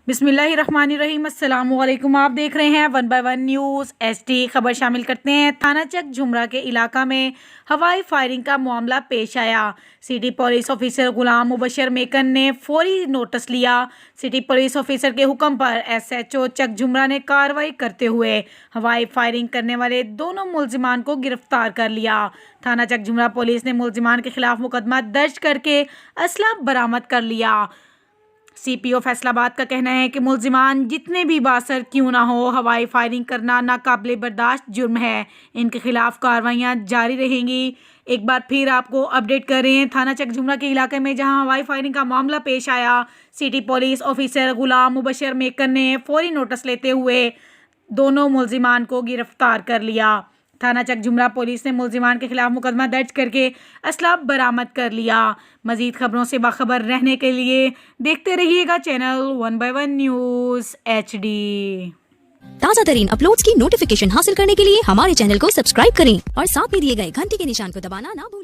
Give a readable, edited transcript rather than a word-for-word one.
बिस्मिल्लाहिर्रहमानिर्रहीम। अस्सलामुअलैकुम। आप देख रहे हैं 1 बाय 1 न्यूज़ HD। खबर शामिल करते हैं। थाना चक झुमरा के इलाका में हवाई फायरिंग का मामला पेश आया। सिटी पुलिस ऑफिसर गुलाम मुबशर मेकन ने फौरी नोटिस लिया। सिटी पुलिस ऑफिसर के हुक्म पर SHO चक झुमरा ने कार्रवाई करते हुए हवाई फायरिंग करने वाले दोनों मुलजिमान को गिरफ्तार कर लिया। थाना चक झुमरा पुलिस ने मुलजिमान के खिलाफ मुकदमा दर्ज करके असला बरामद कर लिया। CPO फैसलाबाद का कहना है कि मुलजिमान जितने भी बासर क्यों ना हो, हवाई फायरिंग करना नाकाबिले बर्दाश्त जुर्म है। इनके खिलाफ कार्रवाइयाँ जारी रहेंगी। एक बार फिर आपको अपडेट कर रहे हैं थाना चक झुमरा के इलाके में जहां हवाई फायरिंग का मामला पेश आया। सिटी पुलिस ऑफिसर गुलाम मुबशर मेकन ने फौरी नोटिस लेते हुए दोनों मुलजिमान को गिरफ्तार कर लिया। थाना चक झुमरा पुलिस ने मुलजिमान के खिलाफ मुकदमा दर्ज करके असला बरामद कर लिया। मजीद खबरों से बाखबर रहने के लिए देखते रहिएगा चैनल 1 बाय 1 न्यूज़ HD। ताज़ा तरीन अपलोड्स की नोटिफिकेशन हासिल करने के लिए हमारे चैनल को सब्सक्राइब करें और साथ में दिए गए घंटी के निशान को दबाना ना भूलें।